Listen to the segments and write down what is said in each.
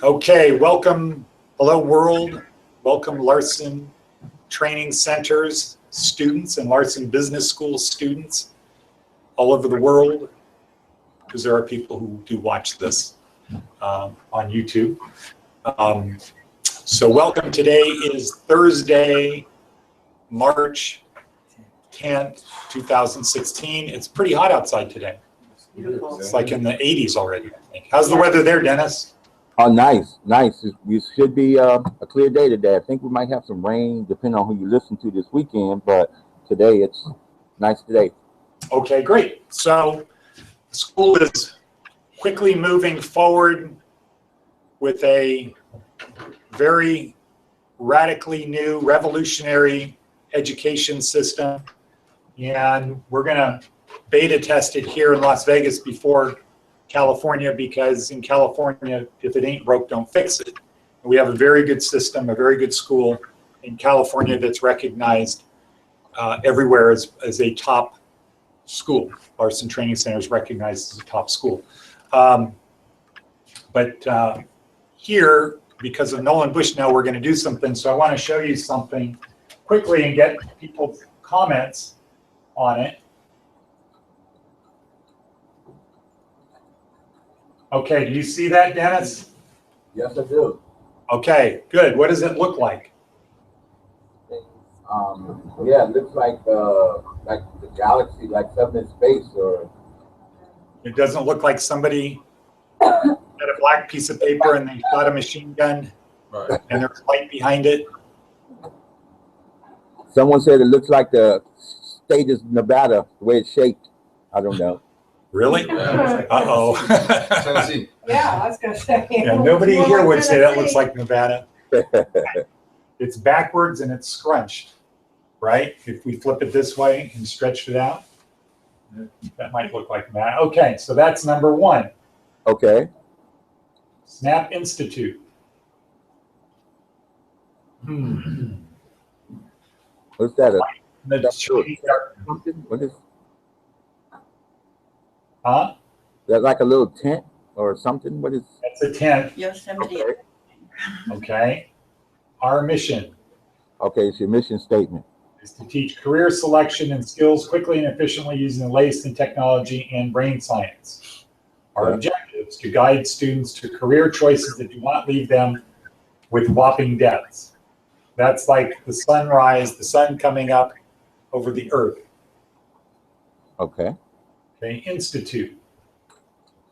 Okay, welcome, hello world, welcome Larson Training Centers students and Larson Business School students all over the world, because there are people who do watch this on YouTube. So welcome. Today is Thursday, March 10th, 2016. It's pretty hot outside today. It's like in the 80s already, I think. How's the weather there, Dennis? Oh, nice. It should be a clear day today. I think we might have some rain, depending on who you listen to this weekend, but today it's nice today. Okay, great. So the school is quickly moving forward with a very radically new, revolutionary education system, and we're going to beta test it here in Las Vegas before California, because in California, if it ain't broke, don't fix it. We have a very good system, a very good school in California that's recognized everywhere as a top school. Larson Training Center is recognized as a top school. But here, because of Nolan Bushnell, we're going to do something. So I want to show you something quickly and get people's comments on it. Okay, do you see that, Dennis? Yes, I do. Okay, good. What does it look like? Yeah, it looks like the galaxy, like something in space, or It doesn't look like somebody had a black piece of paper and they shot a machine gun, Right. and there's light behind it. someone said it looks like the state of Nevada, the way it's shaped. I don't know. Really? Yeah. Uh-oh. Tennessee. Yeah, I was gonna say. Yeah, nobody here would say that looks like Nevada. It's backwards and it's scrunched, right? If we flip it this way and stretched it out, that might look like Nevada. Okay, so that's number one. Okay. Snap Institute. What's that? The What is Huh? that? Like a little tent or something? What is? That's a tent. Yosemite. Okay. Okay. Our mission Okay, it's your mission statement. is to teach career selection and skills quickly and efficiently using the latest in technology and brain science. Our Yeah. objective is to guide students to career choices that do not leave them with whopping debts. That's like the sunrise, the sun coming up over the earth. Okay. Okay. Institute.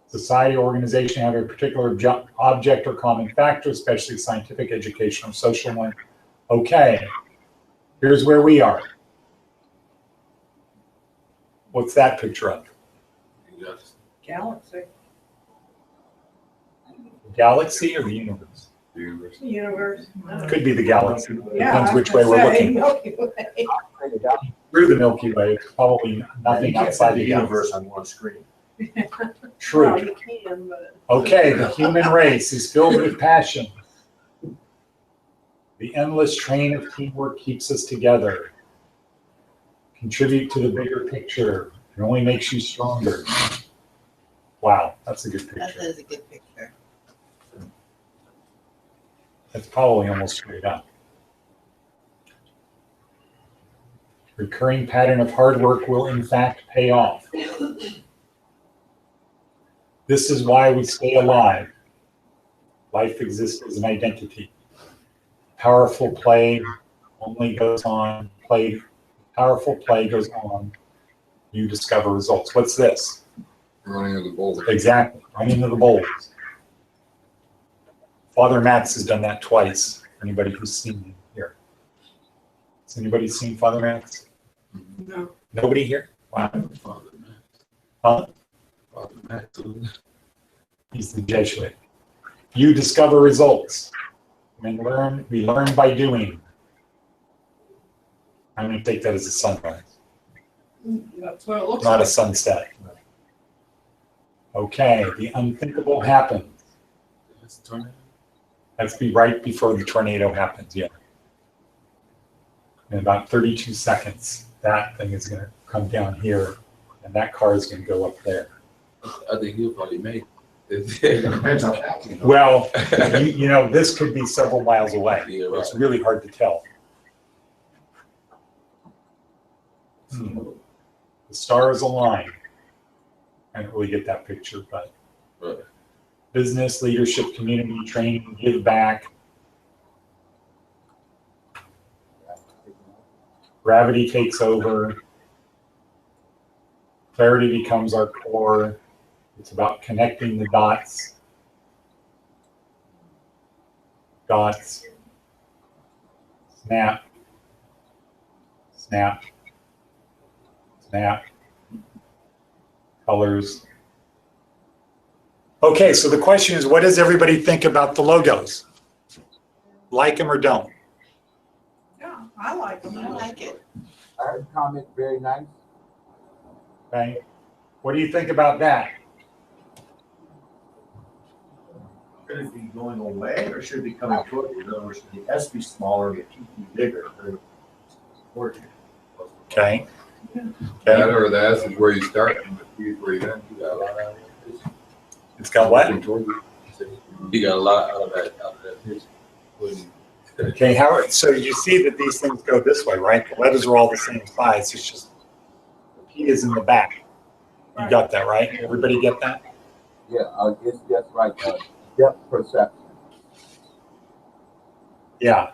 Society or organization have a particular object or common factor, especially scientific, educational, social one. Okay. Here's where we are. What's that picture of? Yes. Galaxy, Galaxy or the universe? The university. universe. Could be the galaxy. Yeah, Depends I which was way we're gonna say, looking. Milky Way. Through the Milky Way, it's probably nothing outside the universe universe. on one screen. Well, True. you can, but. Okay, the human race is filled with passion. The endless train of teamwork keeps us together. Contribute to the bigger picture. It only makes you stronger. Wow, that's a good That picture. is a good picture. That's probably almost straight up. Recurring pattern of hard work will in fact pay off. This is why we stay alive. Life exists as an identity. Powerful play only goes on. Powerful play goes on. You discover results. What's this? Running of the boulder. Exactly. Running to the boulders. Father Max has done that twice. Anybody who's seen him here. Has anybody seen Father Max? No. Nobody here? Wow. Father Max. Huh? Father Max. He's the Jesuit. You discover results. We learn by doing. I'm going to take that as a sunrise, That's what it looks not a like. sunset. Okay, the unthinkable happens. That's the tornado. That's be right before the tornado happens, yeah. In about 32 seconds, that thing is going to come down here, and that car is going to go up there. I think he'll probably make it. Depends on that. You know. Well, you know, this could be several miles away. Yeah, right. It's really hard to tell. The stars align. I don't really get that picture, but Right. business, leadership, community, training, give back. Gravity takes over. Clarity becomes our core. It's about connecting the dots. Dots. Snap. Snap. Snap. Colors. Okay, so the question is, what does everybody think about the logos? Like them or don't? Yeah, I like them. I like it. I heard a comment, very nice. Okay. What do you think about that? Should it be going away or should it be coming toward you? In other words, the S be smaller, the T be bigger. Toward you. Okay. That Okay. or the S is where you start and the T is where you end. You got a lot out of it. It's got what? You got a lot out of that pitch. Okay, Howard, so you see that these things go this way, right? The letters are all the same size. It's just the P is in the back. You got that, right? Everybody get that? Yeah, it's just right. Depth perception. Yeah.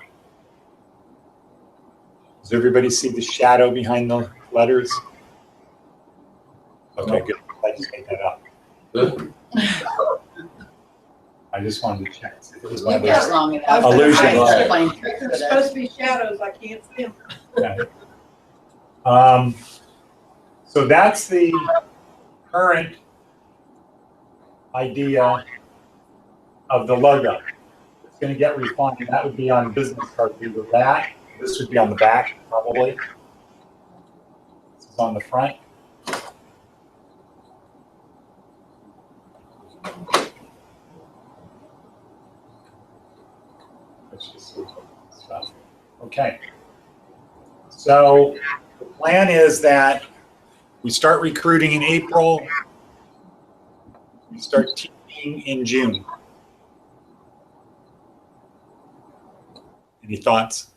Does everybody see the shadow behind the letters? Okay, good. I just made that up. I just wanted to check. If it was one of We've got those. long enough. Illusion. I explained If tricks for there's that. supposed to be shadows, I can't see them. Yeah. So that's the current idea of the logo. It's going to get refined. That would be on business cards, either that. This would be on the back, probably. This is on the front. Let's just see stuff. Okay. So the plan is that we start recruiting in April. We start teaching in June. Any thoughts?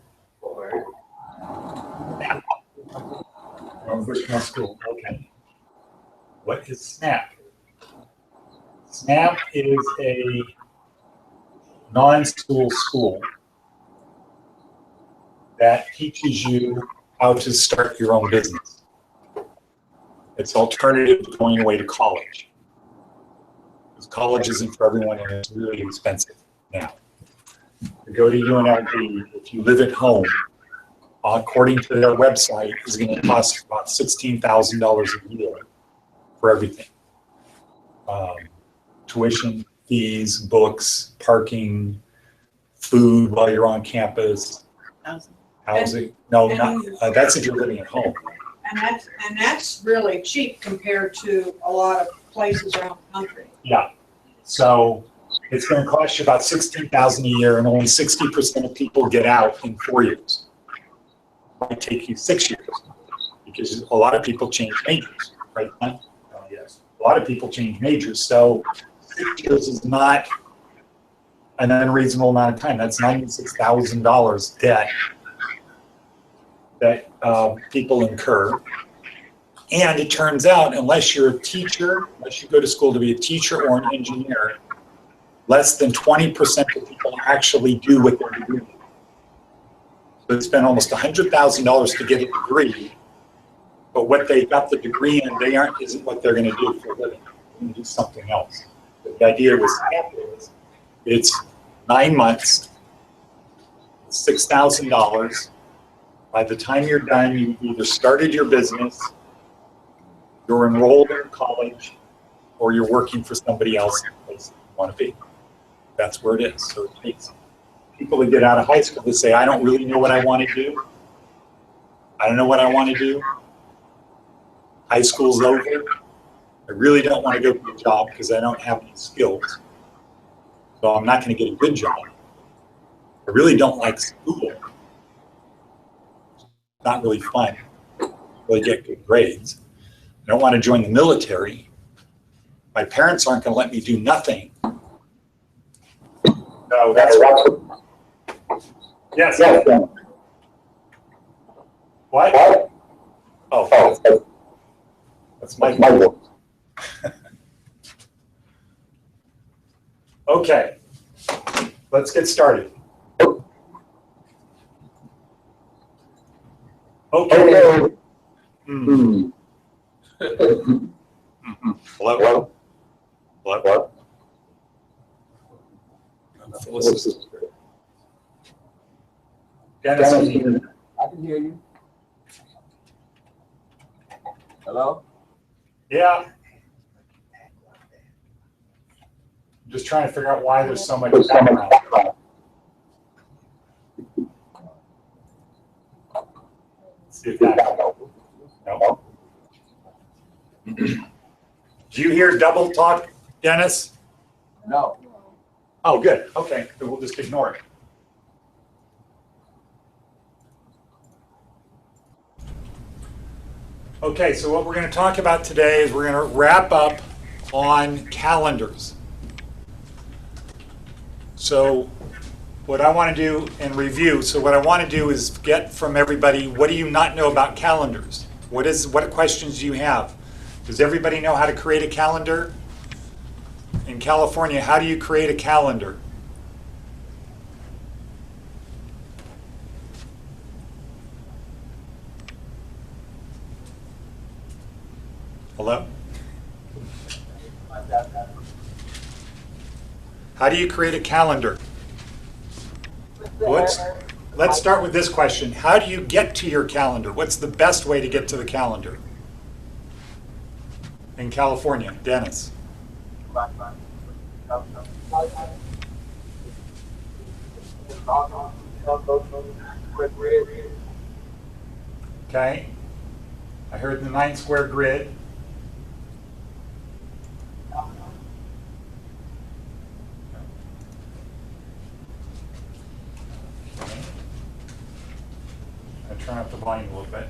Bushmill School. Okay. What is SNAP? SNAP is a non-school school that teaches you how to start your own business. It's alternative to going away to college. Because college isn't for everyone and it's really expensive now. To go to UNLV, if you live at home, according to their website, is going to cost about $16,000 a year for everything. Tuition, fees, books, parking, food while you're on campus, housing. No, not, that's if you're living at home. And that's really cheap compared to a lot of places around the country. Yeah. So it's going to cost you about $16,000 a year, and only 60% of people get out in 4 years. It might take you 6 years because a lot of people change majors, right? Glenn? Yes. A lot of people change majors, so 6 years is not an unreasonable amount of time. That's $96,000 debt that people incur. And it turns out, unless you're a teacher, unless you go to school to be a teacher or an engineer, less than 20% of people actually do what they're doing. So they spend almost $100,000 to get a degree, but what they got the degree in, isn't what they're going to do for a living. They're going to do something else. But the idea with SNAP is it's 9 months, $6,000. By the time you're done, you either started your business, you're enrolled in college, or you're working for somebody else in the place you want to be. That's where it is. So it takes people that get out of high school that say, I don't really know what I want to do. I don't know what I want to do. High school's over. I really don't want to go to a job because I don't have any skills. So I'm not going to get a good job. I really don't like school. It's not really fun. Really get good grades. I don't want to join the military My parents aren't going to let me do nothing. So that's what. Yes. What? Oh, that's my. Okay, let's get started. Okay. Hello? Hello? Dennis, I can hear you. Hello? yeah. I'm just trying to figure out why there's so much background. Let's see if that helps. No. Do you hear double talk, Dennis? No. Oh, good. Okay, then we'll just ignore it. Okay, so what we're going to talk about today is we're going to wrap up on calendars. So what I want to do and review, so what I want to do is get from everybody, what do you not know about calendars? What questions do you have? Does everybody know how to create a calendar? In California, how do you create a calendar? Hello? How do you create a calendar? Let's start with this question. How do you get to your calendar? What's the best way to get to the calendar? In California, Dennis. Okay. I heard the 9 square grid. Okay. I'll turn up the volume a little bit.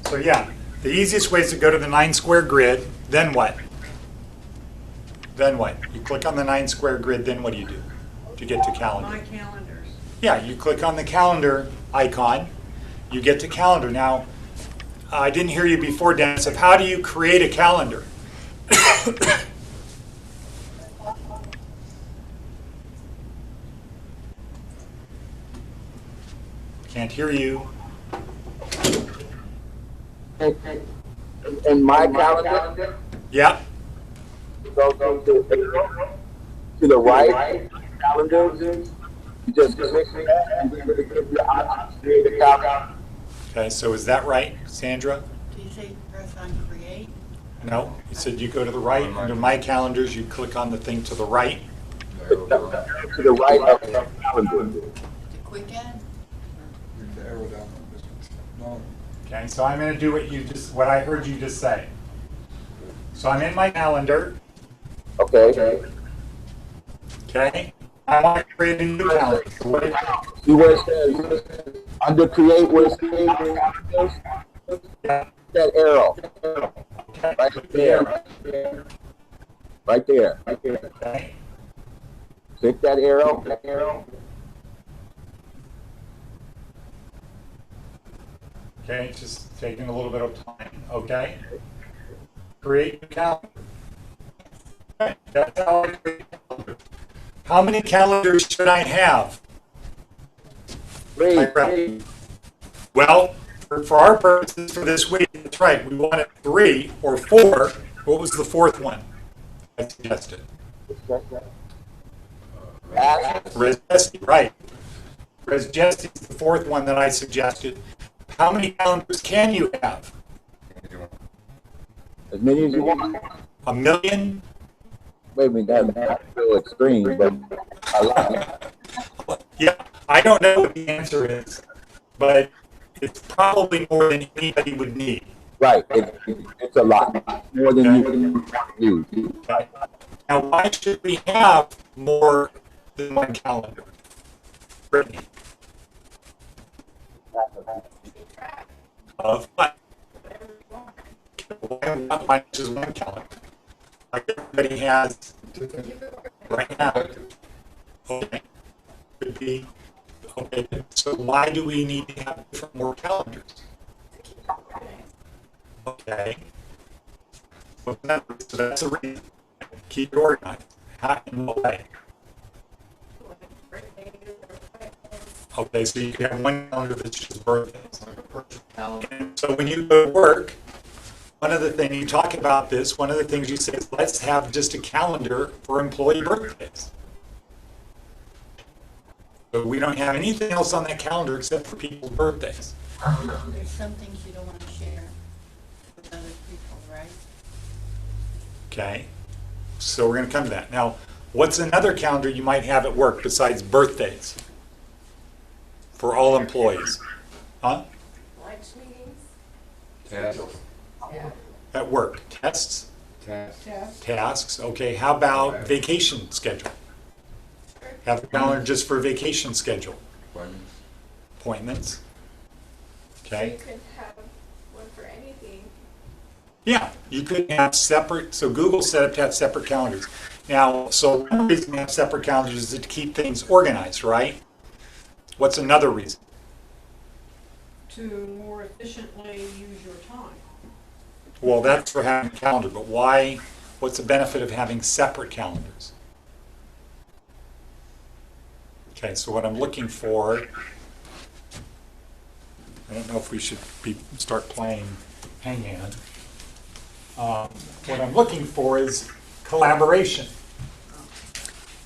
So yeah, the easiest way is to go to the 9 square grid. Then what? Then what? You click on the 9 square grid, then what do you do to get to calendar? My calendars. Yeah, you click on the calendar icon, you get to calendar. Now, I didn't hear you before, Dennis, of how do you create a calendar? Can't hear you. In my calendar, Yeah, go to the right calendar. You just click that and then it gives you the option to create a calendar. okay, so is that right, Sandra? Do you say press on create? No, you said you go to the right, under my calendars, you click on the thing to the right. To the right of the calendar. The quick add? Okay, so I'm gonna do what I heard you just say. So I'm in my calendar, Okay. okay? I want to create a new calendar. So what do See where it says, under create, where it says, that arrow. Right there. Right there. Okay, Click that arrow. okay, it's just taking a little bit of time, okay? Create a calendar. Okay, that's how I create a calendar. How many calendars should I have? Three. Well, for our purposes for this week, that's right, we wanted 3 or 4. What was the 4th one I suggested? Res Gesti, right. Res Gesti is the 4th one that I suggested. How many calendars can you have? As many as you want. 1 million? Wait a minute, that's so extreme, but a lot. Yeah, I don't know what the answer is, but it's probably more than anybody would need. Right, it's a lot, more than you can use. Okay? Now, why should we have more than one calendar? Brittany? Of what? Why just one calendar? like everybody has right now. Okay. Could be. Okay. So why do we need to have different more calendars? Okay. Well, so that's a reason. Keep it organized. How in what way? Okay, so you can have one calendar that's just birthdays. And so when you go to work, one of the things you talk about this, one of the things you say is let's have just a calendar for employee birthdays. So we don't have anything else on that calendar except for people's birthdays. There's some things you don't want to share with other people, right? Okay, so we're going to come to that. Now, what's another calendar you might have at work besides birthdays for all employees? Huh? Lunch meetings? Test, At work, tests, test. Test. tasks. Okay, how about vacation schedule? Have a calendar just for vacation schedule. Appointments. Appointments. So Okay. you could have one for anything. Yeah, you could have separate, so Google set up to have separate calendars. Now, so one reason we have separate calendars is to keep things organized, right? What's another reason? To more efficiently use your time. Well, that's for having a calendar, but why, what's the benefit of having separate calendars? Okay, so what I'm looking for, I don't know if we should start playing Hangman. What I'm looking for is collaboration.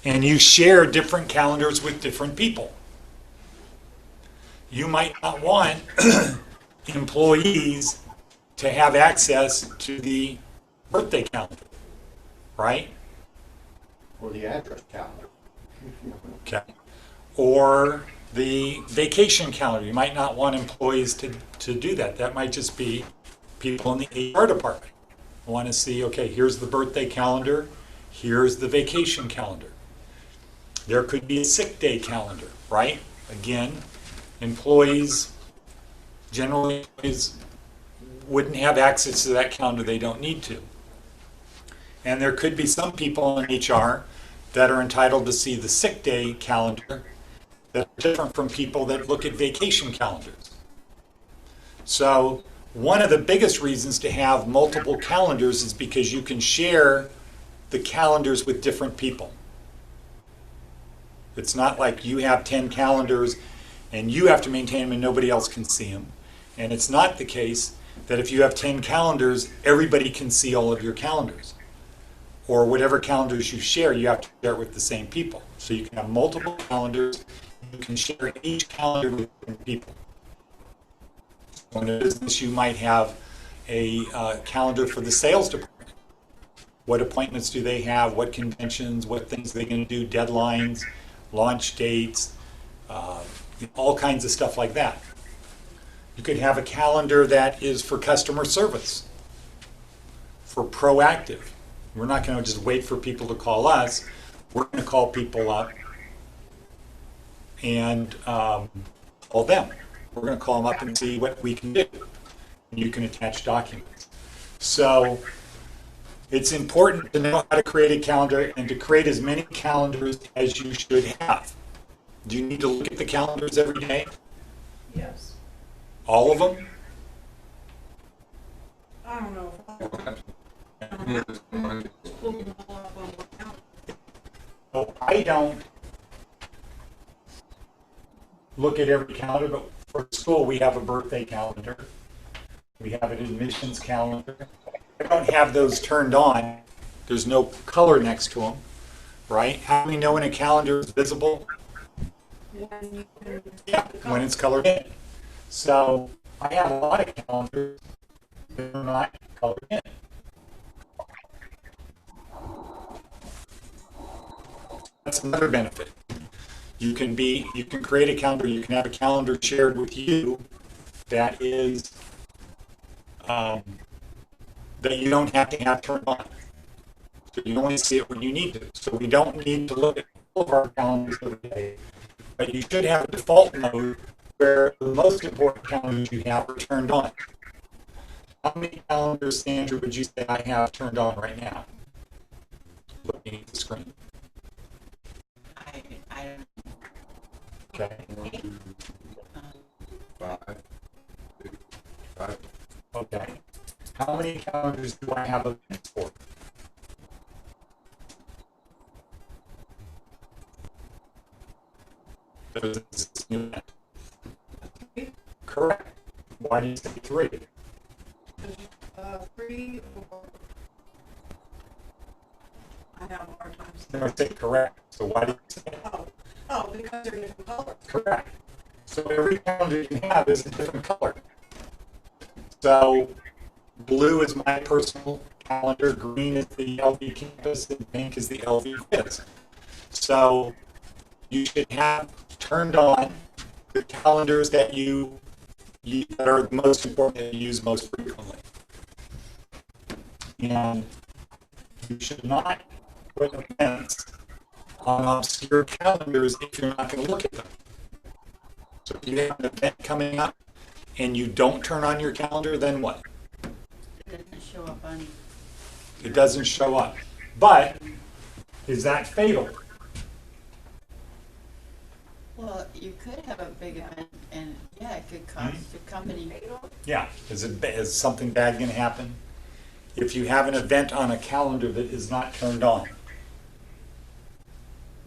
And you share different calendars with different people. You might not want employees to have access to the birthday calendar, right? Or the address calendar. Okay. Or the vacation calendar. You might not want employees to do that. That might just be people in the HR department want to see, okay, here's the birthday calendar, here's the vacation calendar. There could be a sick day calendar, right? Again, employees, generally employees wouldn't have access to that calendar, they don't need to. And there could be some people in HR that are entitled to see the sick day calendar that are different from people that look at vacation calendars. So one of the biggest reasons to have multiple calendars is because you can share the calendars with different people. It's not like you have 10 calendars and you have to maintain them and nobody else can see them. And it's not the case that if you have 10 calendars, everybody can see all of your calendars. Or whatever calendars you share, you have to share it with the same people. So you can have multiple calendars. You can share each calendar with different people. So in a business, you might have a calendar for the sales department. What appointments do they have? What conventions? What things are they going to do? Deadlines, launch dates, all kinds of stuff like that. You could have a calendar that is for customer service, for proactive. We're not going to just wait for people to call us. We're going to call people up and call them. We're going to call them up and see what we can do. And you can attach documents. So it's important to know how to create a calendar and to create as many calendars as you should have. Do you need to look at the calendars every day? Yes. All of them? I don't know. Pull them all up on one calendar. So I don't look at every calendar, but for school we have a birthday calendar. We have an admissions calendar. I don't have those turned on. There's no color next to them, right? How do we know when a calendar is visible? When you can Yeah, when it's colored in. So I have a lot of calendars that are not colored in. That's another benefit. You can create a calendar, you can have a calendar shared with you that is that you don't have to have turned on. So you only see it when you need to. So we don't need to look at all of our calendars every day. But you should have a default mode where the most important calendars you have are turned on. How many calendars, Sandra, would you say I have turned on right now? looking at the screen? I Okay. Five, six, five. Okay. How many calendars do I have events for? There's an existing event. Correct. Why do you say 3? 3 or I have a hard time saying. No, I say correct. So why do you say it? Oh, because they're different colors. Correct. So every calendar you have is a different color. So blue is my personal calendar, green is the LV campus, and pink is the LV quiz. So you should have turned on the calendars that that are the most important, that you use most frequently. And you should not put events on obscure calendars if you're not going to look at them. So if you have an event coming up and you don't turn on your calendar, then what? It doesn't show up on. It doesn't show up. But is that fatal? Well, you could have a big event, and yeah, it could cost your company. Yeah. Is something bad going to happen? If you have an event on a calendar that is not turned on.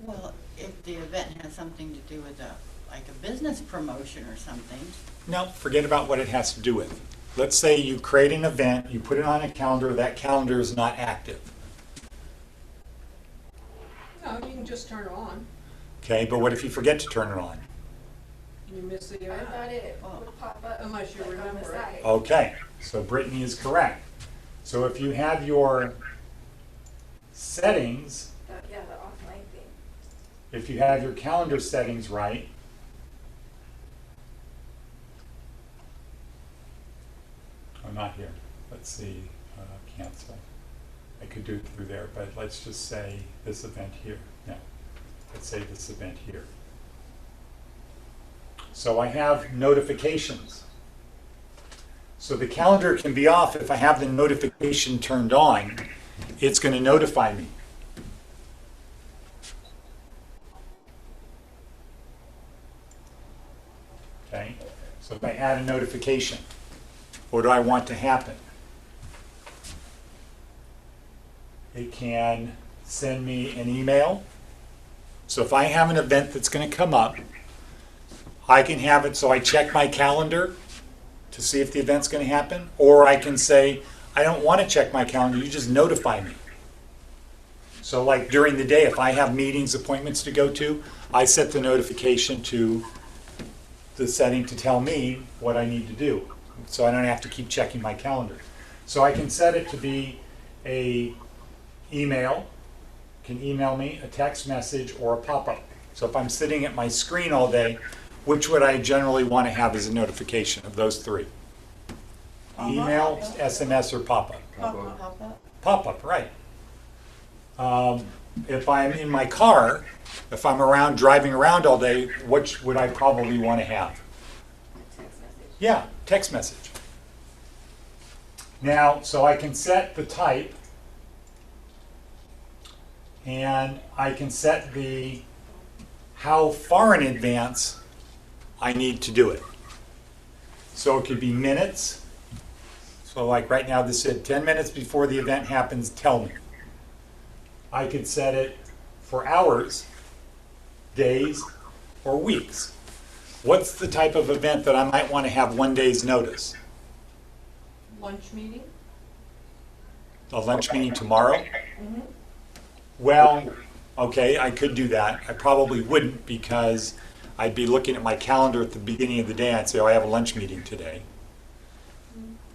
Well, if the event has something to do with like a business promotion or something. No, forget about what it has to do with. Let's say you create an event, you put it on a calendar, that calendar is not active. No, you can just turn it on. Okay, but what if you forget to turn it on? You miss the I event. thought it would pop up. Unless you like, on the remember it. side. Okay, so Brittany is correct. So if you have your settings, Yeah, the offline thing. if you have your calendar settings right, I'm not here. Let's see, cancel. I could do it through there, but let's just say this event here. No, let's say this event here. So I have notifications. So the calendar can be off if I have the notification turned on. It's going to notify me. Okay, so if I add a notification, what do I want to happen? It can send me an email. So if I have an event that's going to come up, I can have it so I check my calendar to see if the event's going to happen, or I can say, I don't want to check my calendar, you just notify me. So like during the day, if I have meetings, appointments to go to, I set the notification to the setting to tell me what I need to do, so I don't have to keep checking my calendar. So I can set it to be a email, can email me, a text message, or a pop-up. So if I'm sitting at my screen all day, which would I generally want to have as a notification of those 3? Email, SMS, or pop-up? Pop up. Pop-up, right. If I'm in my car, if I'm around, driving around all day, which would I probably want to have? Text message. Yeah, text message. Now, so I can set the type, and I can set the how far in advance I need to do it. So it could be minutes. So like right now, this said 10 minutes before the event happens, tell me. I could set it for hours, days, or weeks. What's the type of event that I might want to have 1 day's notice? Lunch meeting? A lunch meeting tomorrow? Well, okay, I could do that. I probably wouldn't, because I'd be looking at my calendar at the beginning of the day. I'd say, oh, I have a lunch meeting today.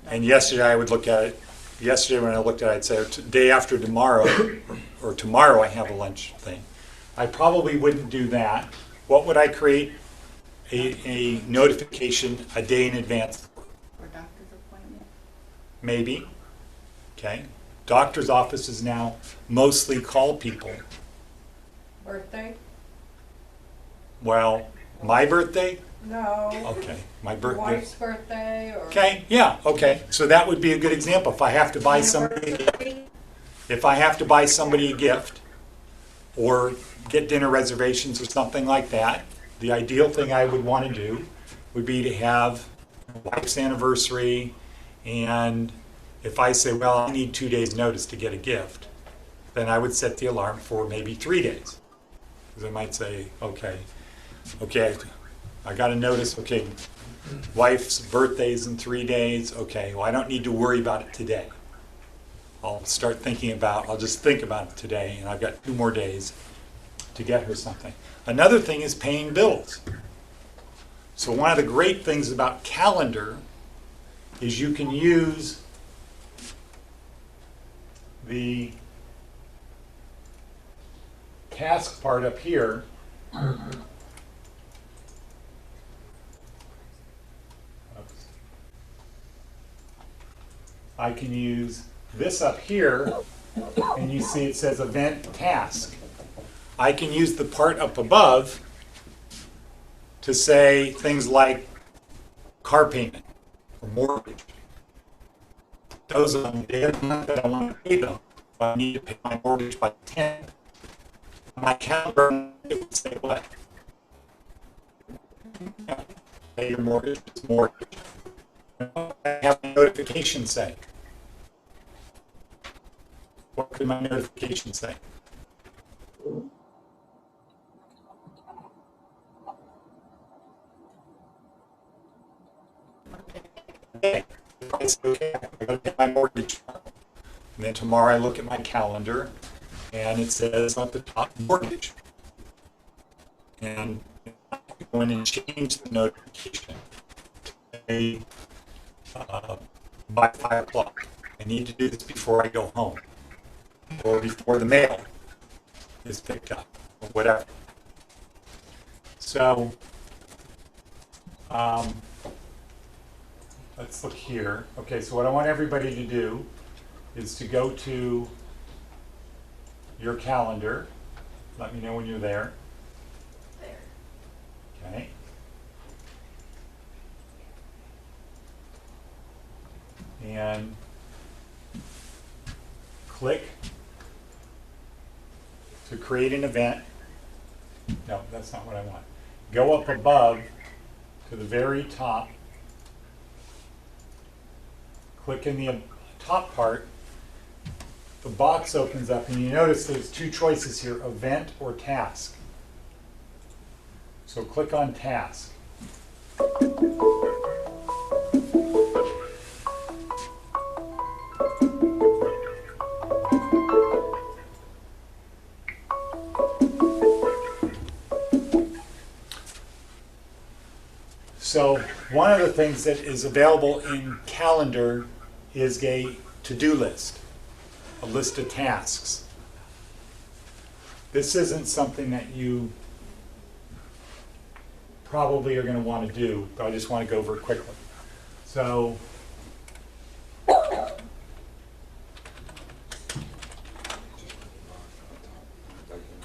And yesterday I would look at it. Yesterday when I looked at it, I'd say, day after tomorrow, or tomorrow I have a lunch thing. I probably wouldn't do that. What would I create? A notification a day in advance? For doctor's appointment. Maybe. Okay. Doctor's offices now mostly call people. Birthday? Well, my birthday? No. Okay, my Your birthday. wife's birthday or? Okay, yeah, okay. So that would be a good example. If I have to buy somebody, Anniversary? If I have to buy somebody a gift or get dinner reservations or something like that, the ideal thing I would want to do would be to have my wife's anniversary, and if I say, well, I need 2 days' notice to get a gift, then I would set the alarm for maybe 3 days. Because I might say, okay, I got a notice, okay, wife's birthday's in 3 days, okay, well, I don't need to worry about it today. I'll just think about it today, and I've got 2 more days to get her something. Another thing is paying bills. So one of the great things about calendar is you can use the task part up here. I can use this up here, and you see it says event task. I can use the part up above to say things like car payment or mortgage. Those are the day of the month that I want to pay them. I need to pay my mortgage by 10. My calendar, it would say what? Pay your mortgage, it's mortgage. I have a notification say. What could my notification say? Okay. It's okay. I gotta pay my mortgage. And then tomorrow I look at my calendar and it says at the top mortgage. And I go in and change the notification to say, by 5 o'clock. I need to do this before I go home or before the mail is picked up or whatever. So, let's look here. Okay, so what I want everybody to do is to go to your calendar. Let me know when you're there. There. Okay. And click to create an event. No, that's not what I want. Go up above to the very top. Click in the top part. The box opens up and you notice there's 2 choices here, event or task. So click on task. So one of the things that is available in calendar is a to-do list, a list of tasks. This isn't something that you probably are going to want to do, but I just want to go over it quickly. So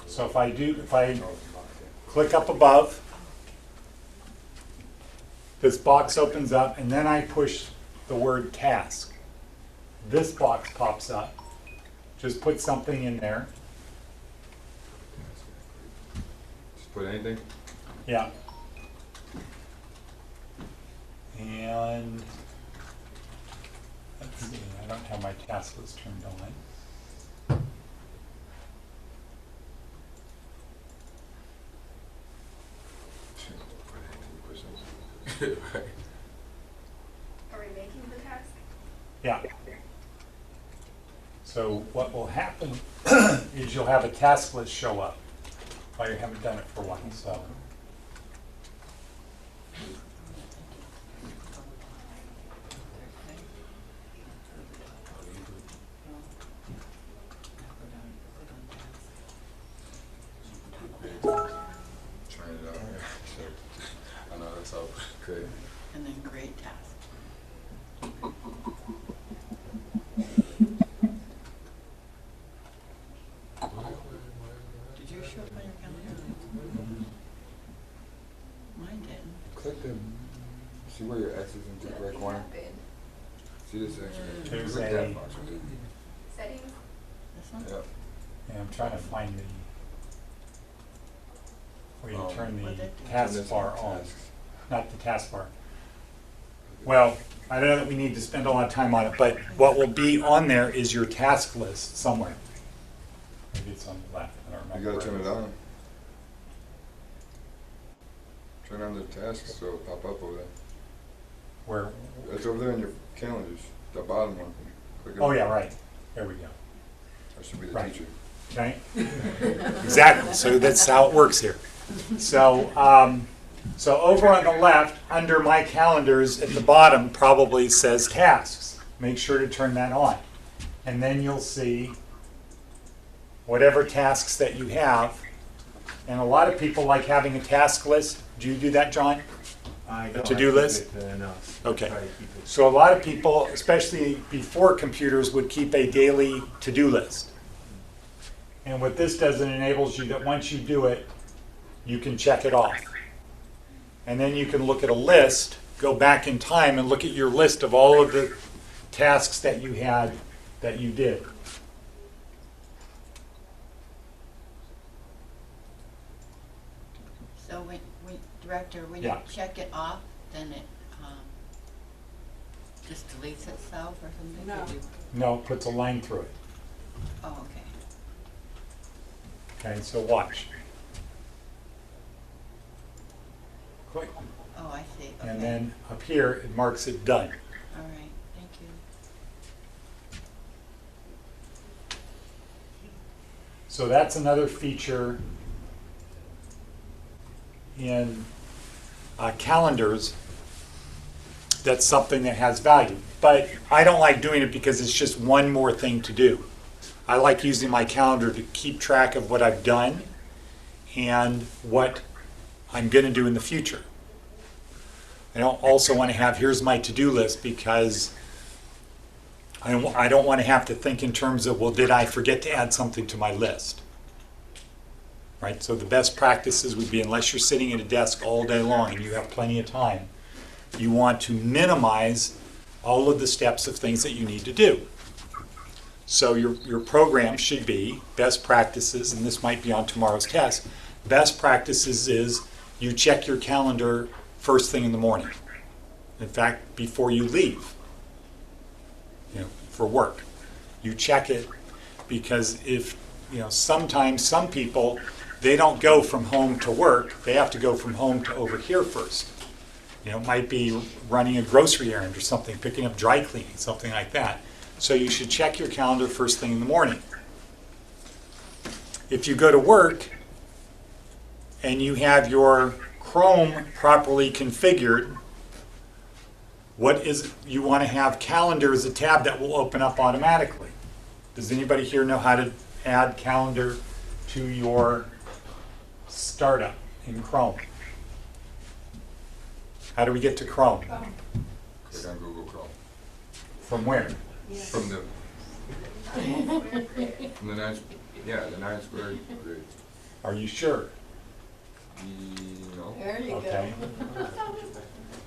if I click up above, this box opens up, and then I push the word task. This box pops up. Just put something in there. Just put anything? Yeah. And let's see, I don't have my task list turned on. Right. Are we making the task? Yeah. So what will happen is you'll have a task list show up. Well, you haven't done it for a while, so. Trying it out. I know that's all great. And then great task. Did you show up on your calendar? Mine didn't. Click the, see where your X is in the right corner? Happened. See this X? There's Click a- that box right there. Settings? This one? Yeah. Yeah, I'm trying to find the, where you turn What the did it do? taskbar on, not the taskbar. Well, I don't know that we need to spend a lot of time on it, but what will be on there is your task list somewhere. Maybe it's on the left, I don't You remember. gotta turn where it on. Turn on the tasks so it'll pop up over there. Where, It's over there in your calendars, the bottom one. Click it. oh yeah, right, there we go. That should be the Right. teacher. Okay? Exactly, so that's how it works here. So, so over on the left, under my calendars at the bottom probably says tasks. Make sure to turn that on. And then you'll see whatever tasks that you have. And a lot of people like having a task list. Do you do that, John? I A don't to-do keep list? it, no. Okay. Try to keep it. So a lot of people, especially before computers, would keep a daily to-do list. And what this does, it enables you that once you do it, you can check it off. And then you can look at a list, go back in time and look at your list of all of the tasks that you had that you did. So Director, when you Yeah. check it off, then it, just deletes itself or something? No. Did you- No, it puts a line through it. Oh, okay. Okay, so watch. Click. Oh, I see, okay. And then up here, it marks it done. All right, thank you. So that's another feature in calendars. That's something that has value. But I don't like doing it because it's just one more thing to do. I like using my calendar to keep track of what I've done and what I'm going to do in the future. I don't also want to have, here's my to-do list, because I don't want to have to think in terms of, well, did I forget to add something to my list? Right? So the best practices would be, unless you're sitting at a desk all day long and you have plenty of time, you want to minimize all of the steps of things that you need to do. So your program should be best practices, and this might be on tomorrow's test. Best practices is you check your calendar first thing in the morning. In fact, before you leave, for work. You check it, because if, sometimes some people, they don't go from home to work, they have to go from home to over here first. It might be running a grocery errand or something, picking up dry cleaning, something like that. So you should check your calendar first thing in the morning. If you go to work and you have your Chrome properly configured, you want to have calendar as a tab that will open up automatically. Does anybody here know how to add calendar to your startup in Chrome? How do we get to Chrome? Click on Google Chrome. From where? From the ninth, the ninth grade. Are you sure? No, There you Okay.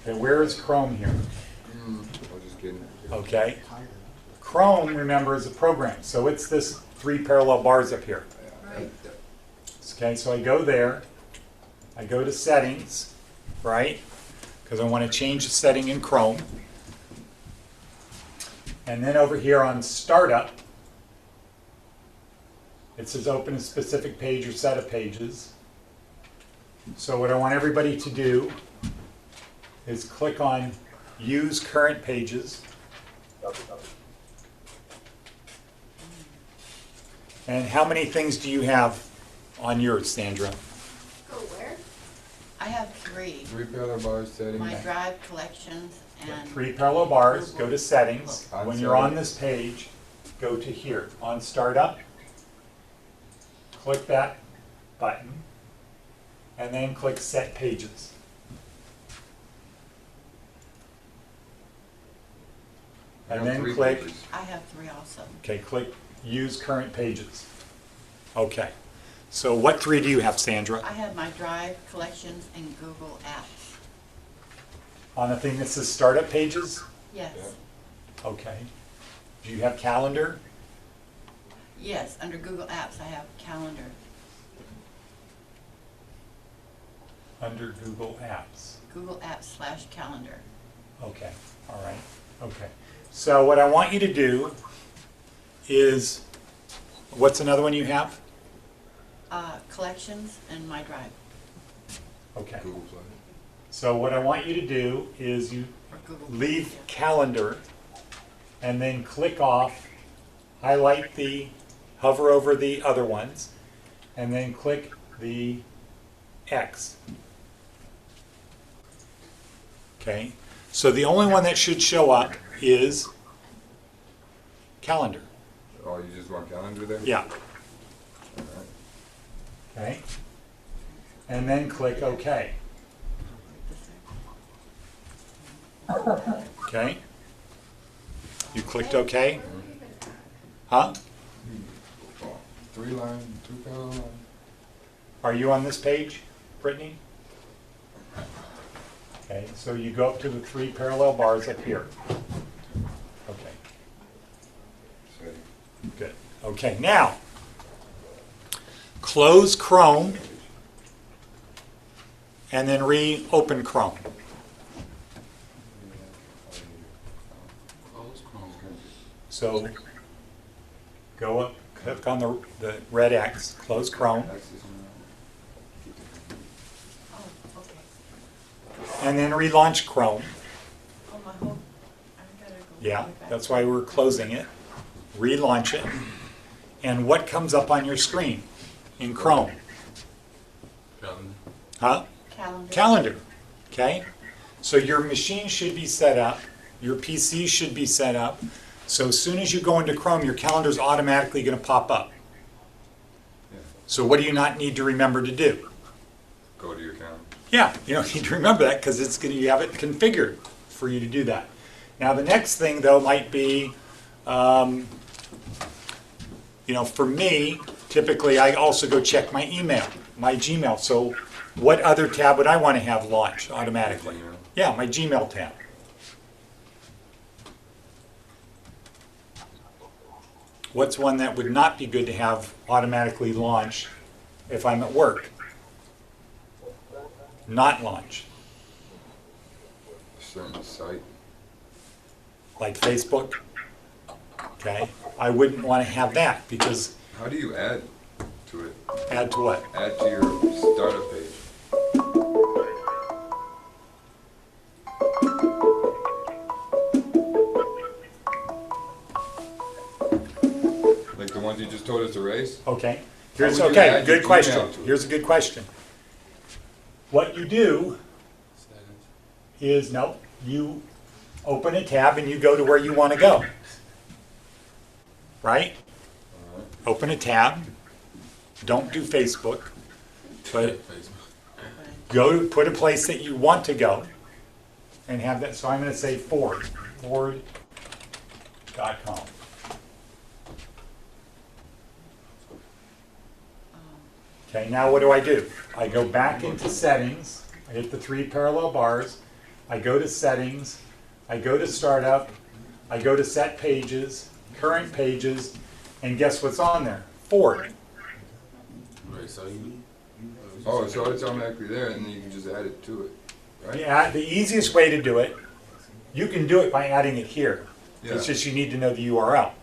Okay, where is Chrome here? I was just kidding. Okay. Chrome, remember, is a program. So it's this 3 parallel bars up here. Right. Okay, so I go there. I go to settings, right? Because I want to change the setting in Chrome. And then over here on startup, it says open a specific page or set of pages. So what I want everybody to do is click on use current pages. And how many things do you have on yours, Sandra? Go where? I have 3. 3 parallel bars setting. My drive collections and. 3 parallel bars, go to settings. When you're on this page, go to here, on startup. Click that button, and then click set pages. I And have then 3 click, pages. I have 3 also. okay, click use current pages. Okay, so what 3 do you have, Sandra? I have my drive collections and Google Apps. On the thing that says startup pages? Yes. Yeah. Okay. Do you have calendar? Yes, under Google Apps, I have calendar. Under Google Apps. Google Apps / calendar. Okay, all right, okay. So what I want you to do is, what's another one you have? Collections and My Drive. Okay. Google Play. So what I want you to do is you Or Google. leave calendar and then click off, highlight hover over the other ones, and then click the X. Okay, so the only one that should show up is calendar. Oh, you just want calendar there? Yeah, Alright. okay. And then click OK. Okay? You clicked OK? Huh? Oh, 3 line, 2 parallel line. Are you on this page, Brittany? Okay, so you go up to the 3 parallel bars up here. Okay, Setting. good. Okay, now, close Chrome and then reopen Chrome. Close Chrome. So go up, click on the red X, close Chrome, Access Oh, okay. and then relaunch Chrome. Oh, my whole, I gotta go. Yeah, way back. that's why we're closing it. Relaunch it. And what comes up on your screen in Chrome? calendar. Huh? Calendar. Calendar. Okay? So your machine should be set up, your PC should be set up, so as soon as you go into Chrome, your calendar's automatically going to pop up. Yeah. So what do you not need to remember to do? Go to your calendar. Yeah, you don't need to remember that because it's going to, you have it configured for you to do that. Now the next thing though might be, for me, typically I also go check my email, my Gmail. So what other tab would I want to have launched automatically? Gmail. Yeah, my Gmail tab. What's one that would not be good to have automatically launch if I'm at work? Not launch, A certain site. like Facebook. Okay, I wouldn't want to have that because How do you add to it? add to what? Add to your startup page. Like the ones you just told us to erase? Okay, How here's, would you okay, add your good question. Gmail to it? Here's a good question. What you do is, no, you open a tab and you go to where you want to go. Right? Alright. Open a tab, don't do Facebook, but go to, put a place that you want to go and have that, so I'm going to say Ford.com. Okay, now what do? I go back into settings, I hit the 3 parallel bars, I go to settings, I go to startup, I go to set pages, current pages, and guess what's on there? Ford. Right, so you. Oh, so it's automatically there and then you can just add it to it, right? Yeah, the easiest way to do it, you can do it by adding it here. It's Yeah. just you need to know the URL.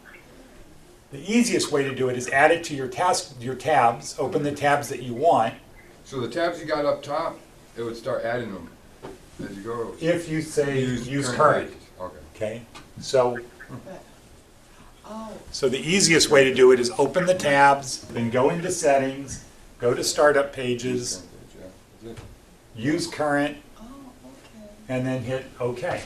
The easiest way to do it is add it to your tabs, open the tabs that you want. So the tabs you got up top, it would start adding them as you go. If you say use current current, pages. Okay. okay? So, But, oh, so the easiest way to do it is open the tabs, then go into settings, go to startup pages, Current page, yeah. That's it. use current, oh, okay. and then hit OK.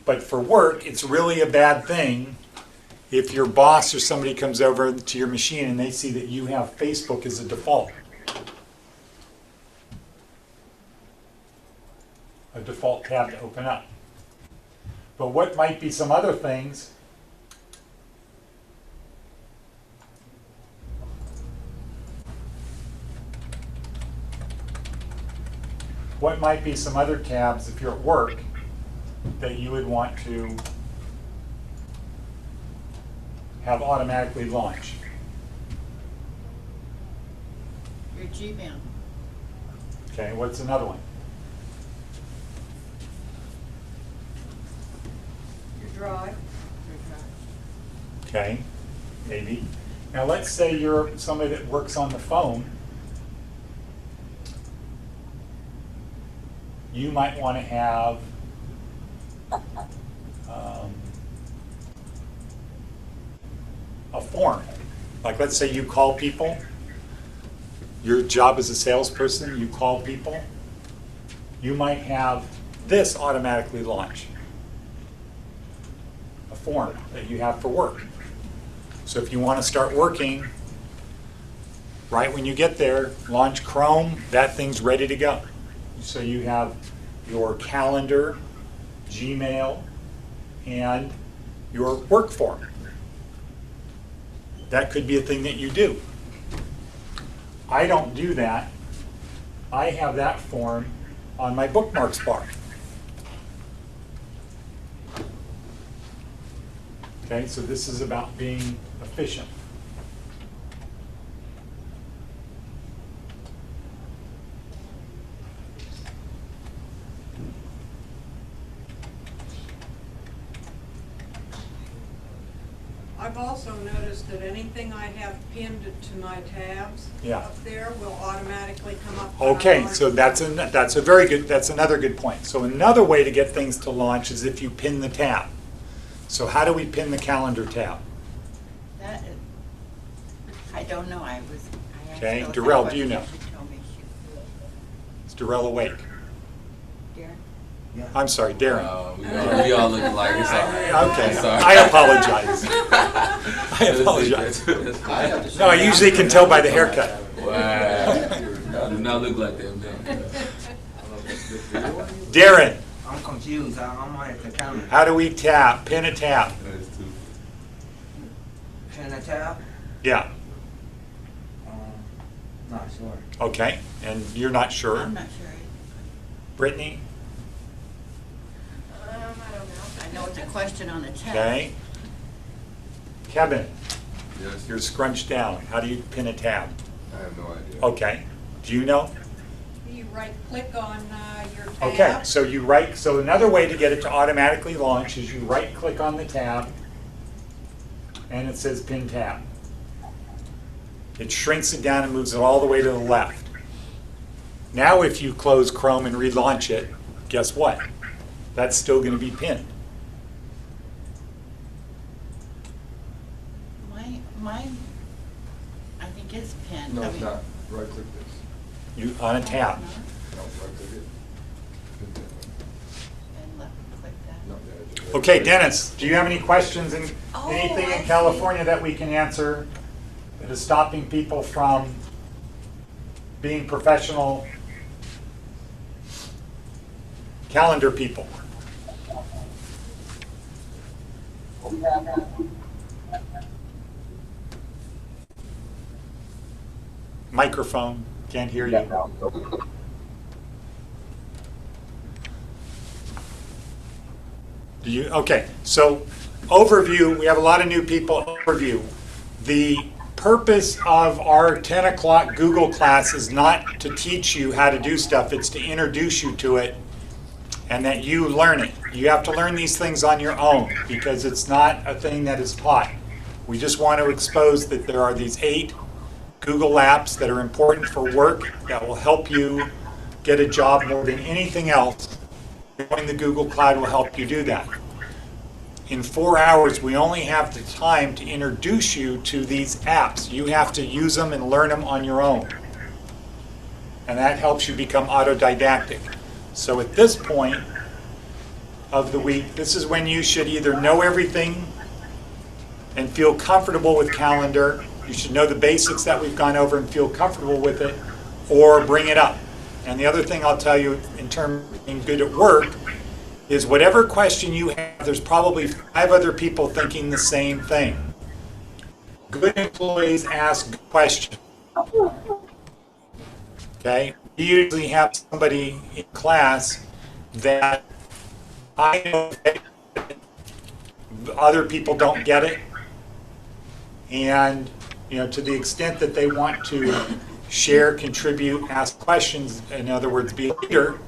But for work, it's really a bad thing if your boss or somebody comes over to your machine and they see that you have Facebook as a default. A default tab to open up. But what might be some other things? What might be some other tabs if you're at work that you would want to have automatically launch? Your Gmail. Okay, what's another one? Your drive. Your drive. Okay, maybe. Now let's say you're somebody that works on the phone. You might want to have a form. Like let's say you call people. Your job as a salesperson, you call people. You might have this automatically launch. A form that you have for work. So if you want to start working, right when you get there, launch Chrome, that thing's ready to go. So you have your calendar, Gmail, and your work form. That could be a thing that you do. I don't do that. I have that form on my bookmarks bar. Okay, so this is about being efficient. I've also noticed that anything I have pinned to my tabs Yeah. up there will automatically come up. Okay, so that's another good point. So another way to get things to launch is if you pin the tab. So how do we pin the calendar tab? That is, I don't know, I asked Okay, Phyllis that Darrell, do you question, know? she told me she Is Darrell awake? Darren? I'm sorry, Darren. We all looking like it's all right. Okay, Sorry. I apologize. I apologize. No, I usually can tell by the haircut. Wow. Do not look like that, man. Darren, I'm confused. I'm at the counter. how do we pin a tab? That's too. Pin a tab? Yeah, Not sure. okay, and you're not sure? I'm not sure. Brittany? I don't know. I know it's a question on the tab. Okay. Kevin, Yes. you're scrunched down. How do you pin a tab? I have no idea. Okay. Do you know? You right click on your tab. Okay, so another way to get it to automatically launch is you right click on the tab and it says pin tab. It shrinks it down and moves it all the way to the left. Now if you close Chrome and relaunch it, guess what? That's still going to be pinned. Mine, I think is pinned. No, I it's mean- not. Right click this. You on a tab. No, right click it. And left click that. No, yeah, just- Okay, Dennis, do you have any questions and Oh, anything I in see. California that we can answer that is stopping people from being professional calendar people? Microphone, can't hear you. Do you, okay, so overview, we have a lot of new people, overview. The purpose of our 10 o'clock Google class is not to teach you how to do stuff, it's to introduce you to it and that you learn it. You have to learn these things on your own because it's not a thing that is taught. We just want to expose that there are these 8 Google apps that are important for work that will help you get a job more than anything else. Joining the Google Cloud will help you do that. In 4 hours, we only have the time to introduce you to these apps. You have to use them and learn them on your own. And that helps you become autodidactic. So at this point of the week, this is when you should either know everything and feel comfortable with calendar. You should know the basics that we've gone over and feel comfortable with it, or bring it up. And the other thing I'll tell you in terms of being good at work is whatever question you have, there's probably 5 other people thinking the same thing. Good employees ask good questions. Okay? We usually have somebody in class that I know other people don't get it. And, to the extent that they want to share, contribute, ask questions, in other words, be a leader,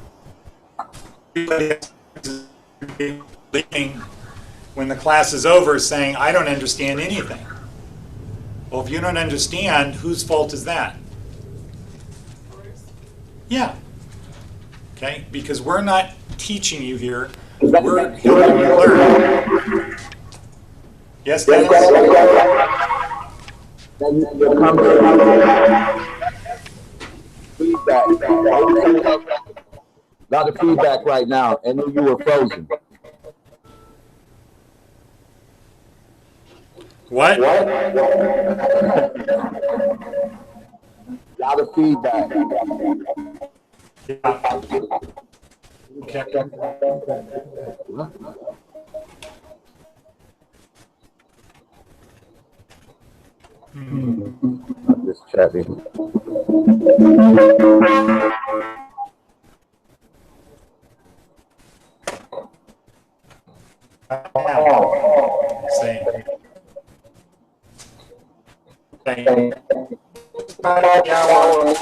everybody is leaving when the class is over saying, I don't understand anything. Well, if you don't understand, whose fault is that? Yeah. Okay? Because we're not teaching you here. We're helping you learn. Yes, Dennis? Feedback. A lot of feedback right now, and then you were frozen. What? A lot of feedback. Yeah. Okay. I'm just chatting. Same. Same. About an hour.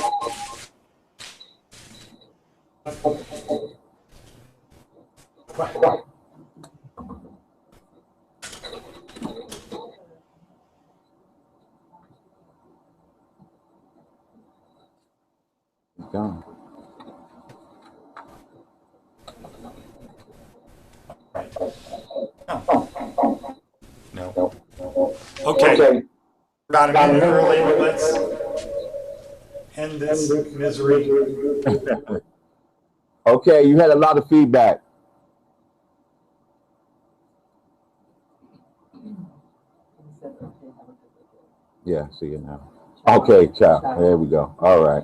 Gone. No. Okay. About a minute early, but let's end this misery. Okay, you had a lot of feedback. Yeah, see you now. Okay, ciao. There we go. All right.